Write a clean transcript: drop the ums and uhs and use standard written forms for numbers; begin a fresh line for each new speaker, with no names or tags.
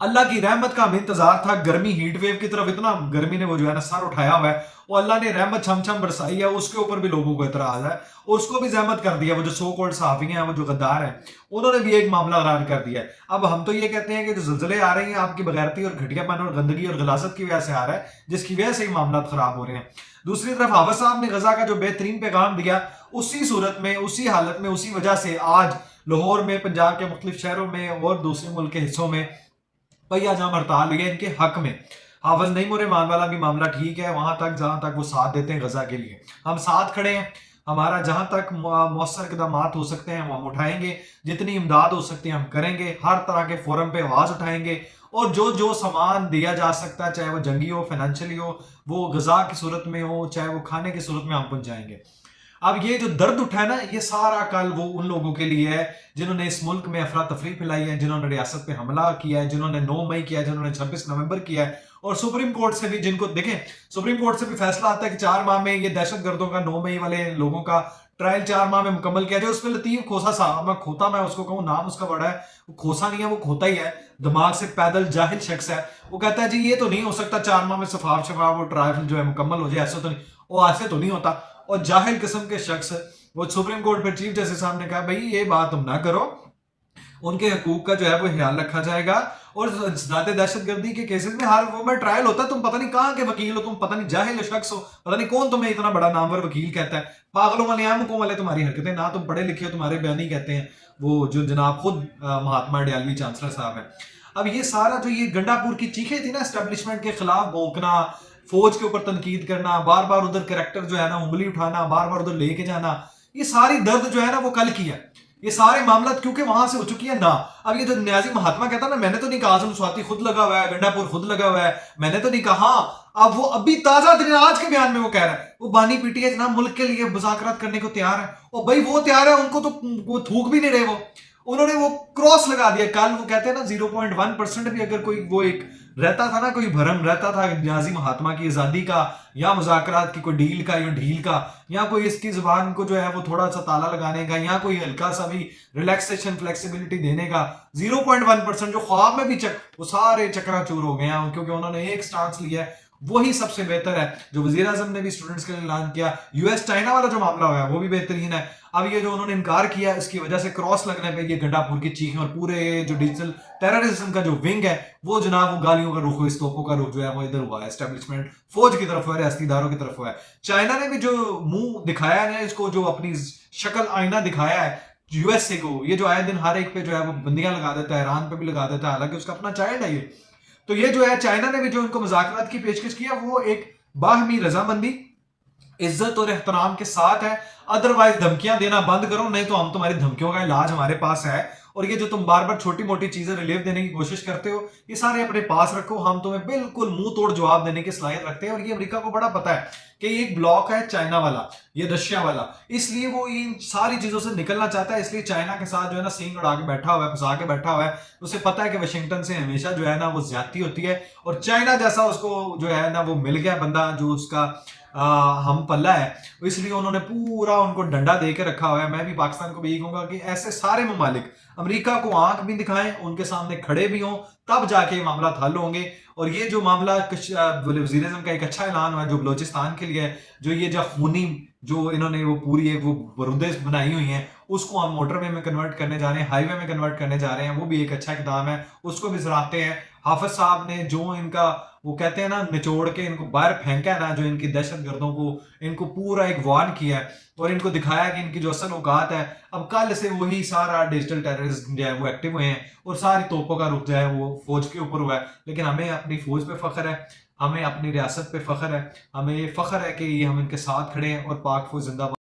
اللہ کی رحمت کا ہمیں انتظار تھا. گرمی ہیٹ ویو کی طرف اتنا گرمی نے وہ جو ہے نا سر اٹھایا ہوا ہے, وہ اللہ نے رحمت چھم چھم برسائی ہے, اس کے اوپر بھی لوگوں کو اعتراض ہے اور اس کو بھی زحمت کر دیا. وہ جو سو کالڈ صحافی ہیں, وہ جو غدار ہیں, انہوں نے بھی ایک معاملہ اعلان کر دیا ہے. اب ہم تو یہ کہتے ہیں کہ جو زلزلے آ رہے ہیں آپ کی بغیرتی اور گھٹیا پن اور گندگی اور غلاظت کی وجہ سے آ رہا ہے, جس کی وجہ سے ہی معاملات خراب ہو رہے ہیں. دوسری طرف حافظ صاحب نے غزہ کا جو بہترین پیغام دیا, اسی صورت میں, اسی حالت میں, اسی وجہ سے آج لاہور میں, پنجاب کے مختلف شہروں میں اور دوسرے ملک کے حصوں میں پہیا جام ہڑتال ہوئی ہے ان کے حق میں. حافظ نعیم الرحمان والا بھی معاملہ ٹھیک ہے, وہاں تک جہاں تک وہ ساتھ دیتے ہیں غزہ کے لیے, ہم ساتھ کھڑے ہیں. ہمارا جہاں تک مؤثر اقدامات ہو سکتے ہیں وہ ہم اٹھائیں گے, جتنی امداد ہو سکتی ہے ہم کریں گے, ہر طرح کے فورم پہ آواز اٹھائیں گے, اور جو جو سامان دیا جا سکتا ہے, چاہے وہ جنگی ہو, فائنینشلی ہو, وہ غذا کی صورت میں ہو, چاہے وہ کھانے کی صورت میں, ہم پہنچائیں گے. اب یہ جو درد اٹھا ہے نا, یہ سارا کل وہ ان لوگوں کے لیے ہے جنہوں نے اس ملک میں افراتفری پھیلائی ہے, جنہوں نے ریاست پہ حملہ کیا ہے, جنہوں نے 9 مئی کیا ہے, جنہوں نے 26 نومبر کیا ہے, اور سپریم کورٹ سے بھی جن کو دیکھیں, سپریم کورٹ سے بھی فیصلہ آتا ہے کہ 4 ماہ میں یہ دہشت گردوں کا 9 مئی والے لوگوں کا ٹرائل 4 ماہ میں مکمل کیا جائے. اس پہ لطیف کھوسا صاحب, میں کھوتا میں اس کو کہوں, نام اس کا بڑا ہے, وہ کھوسا نہیں ہے, وہ کھوتا ہی ہے, دماغ سے پیدل جاہل شخص ہے. وہ کہتا ہے جی یہ تو نہیں ہو سکتا 4 ماہ میں شفاف وہ ٹرائل جو ہے مکمل ہو جائے, ایسے تو نہیں, وہ ایسے تو نہیں ہوتا. اور جاہل قسم کے شخص, وہ سپریم کورٹ پہ چیف جسٹس صاحب نے کہا بھائی یہ بات تم نہ کرو, ان کے حقوق کا جو ہے وہ خیال رکھا جائے گا, اور ذات دہشت گردی کے کیسز میں ہر وہ میں ٹرائل ہوتا ہے. تم پتہ نہیں کہاں کے وکیل ہو, تم پتہ نہیں جاہل شخص ہو, پتہ نہیں کون تمہیں اتنا بڑا نامور وکیل کہتا ہے. پاگلوں والے عاموں والے تمہاری حرکتیں, نہ تم پڑھے لکھے ہو, تمہارے بیانی کہتے ہیں وہ جو جناب خود مہاتما ڈیالوی چانسلر صاحب ہیں. اب یہ سارا جو یہ گنڈا پور کی چیخیں تھی نا, اسٹیبلشمنٹ کے خلاف بھونکنا, فوج کے اوپر تنقید کرنا, بار بار ادھر کریکٹر جو ہے نا انگلی اٹھانا, بار بار ادھر لے کے جانا, یہ ساری درد جو ہے نا وہ کل کی ہے. یہ سارے معاملات کیونکہ وہاں سے ہو چکی ہے نا. اب یہ جو نیازی مہاتما کہتا نا, میں نے تو نہیں کہا اعظم سواتی خود لگا ہوا ہے, گنڈا پور خود لگا ہوا ہے, میں نے تو نہیں کہا. اب وہ ابھی تازہ دن آج کے بیان میں وہ کہہ رہا ہے, وہ بانی پیٹی ہے جناب, ملک کے لیے مذاکرات کرنے کو تیار ہے. اور بھائی وہ تیار ہے, ان کو تو وہ تھوک بھی نہیں رہے, وہ انہوں نے وہ کراس لگا دیا. کل وہ کہتے ہیں نا 0.1% بھی اگر کوئی وہ ایک رہتا تھا نا, کوئی بھرم رہتا تھا نیازی مہاتما کی آزادی کا, یا مذاکرات کی کوئی ڈیل کا یا ڈھیل کا, یا کوئی اس کی زبان کو جو ہے وہ تھوڑا سا تالا لگانے کا, یا کوئی ہلکا سا بھی ریلیکسیشن فلیکسیبلٹی دینے کا, 0.1% جو خواب میں بھی وہ سارے چکرا چور ہو گئے ہیں, کیونکہ انہوں نے ایک سٹانس لیا ہے, وہی سب سے بہتر ہے. جو وزیر اعظم نے بھی اسٹوڈنٹس کے لیے اعلان کیا, یو ایس چائنا والا جو معاملہ ہوا ہے وہ بھی بہترین ہے. اب یہ جو انہوں نے انکار کیا, اس کی وجہ سے کراس لگنے پہ یہ گنڈا پور کی چیخیں, اور پورے جو ڈیجیٹل ٹیررزم کا جو ونگ ہے وہ جناب وہ گالیوں کا رخ, اس توپوں کا رخ جو ہے وہ ادھر ہوا ہے, اسٹیبلشمنٹ فوج کی طرف ہوا ہے, ریاستی اداروں کی طرف ہوا ہے. چائنا نے بھی جو منہ دکھایا ہے, اس کو جو اپنی شکل آئینہ دکھایا ہے یو ایس اے کو, یہ جو آئے دن ہر ایک پہ جو ہے وہ بندیاں لگا دیتا ہے, ایران پہ بھی لگا دیتا ہے, حالانکہ اس کا اپنا چائلڈ ہے یہ. تو یہ جو ہے چائنا نے بھی جو ان کو مذاکرات کی پیشکش کیا, وہ ایک باہمی رضامندی, عزت اور احترام کے ساتھ ہے. ادروائز دھمکیاں دینا بند کرو, نہیں تو ہم تمہاری دھمکیوں کا علاج ہمارے پاس ہے. اور یہ جو تم بار بار چھوٹی موٹی چیزیں ریلیف دینے کی کوشش کرتے ہو, یہ سارے اپنے پاس رکھو, ہم تمہیں بالکل منہ توڑ جواب دینے کی صلاحیت رکھتے ہیں. اور یہ امریکہ کو بڑا پتا ہے کہ یہ ایک بلاک ہے چائنا والا, یہ رشیا والا, اس لیے وہ ان ساری چیزوں سے نکلنا چاہتا ہے. اس لیے چائنا کے ساتھ جو ہے نا سینگ اڑا کے بیٹھا ہوا ہے, پھنسا کے بیٹھا ہوا ہے. اسے پتا ہے کہ واشنگٹن سے ہمیشہ جو ہے نا وہ زیادتی ہوتی ہے, اور چائنا جیسا اس کو جو ہے نا وہ مل گیا بندہ جو اس کا ہم پلہ ہے, اس لیے انہوں نے پورا ان کو ڈنڈا دے کے رکھا ہوا ہے. میں بھی پاکستان کو بھی یہی کہوں گا کہ ایسے سارے ممالک امریکہ کو آنکھ بھی دکھائیں, ان کے سامنے کھڑے بھی ہوں, تب جا کے معاملات حل ہوں گے. اور یہ جو معاملہ وزیر اعظم کا ایک اچھا اعلان ہوا ہے جو بلوچستان کے لیے ہے, جو یہ جو خونی جو انہوں نے وہ پوری ایک وہ برودیں بنائی ہوئی ہیں, اس کو ہم موٹر وے میں کنورٹ کرنے جا رہے ہیں, ہائی وے میں کنورٹ کرنے جا رہے ہیں, وہ بھی ایک اچھا اقدام ہے, اس کو بھی سراہتے ہیں. حافظ صاحب نے جو ان کا وہ کہتے ہیں نا نچوڑ کے ان کو باہر پھینکا ہے نا, جو ان کی دہشت گردوں کو, ان کو پورا ایک وارن کیا ہے, اور ان کو دکھایا کہ ان کی جو اصل اوقات ہے. اب کل سے وہی سارا ڈیجیٹل ٹیررزم جو ہے وہ ایکٹیو ہوئے ہیں, اور ساری توپوں کا رخ جو ہے وہ فوج کے اوپر ہوا ہے. لیکن ہمیں اپنی فوج پہ فخر ہے, ہمیں اپنی ریاست پہ فخر ہے, ہمیں یہ فخر ہے کہ یہ ہم ان کے ساتھ کھڑے ہیں, اور پاک فوج زندہ باد.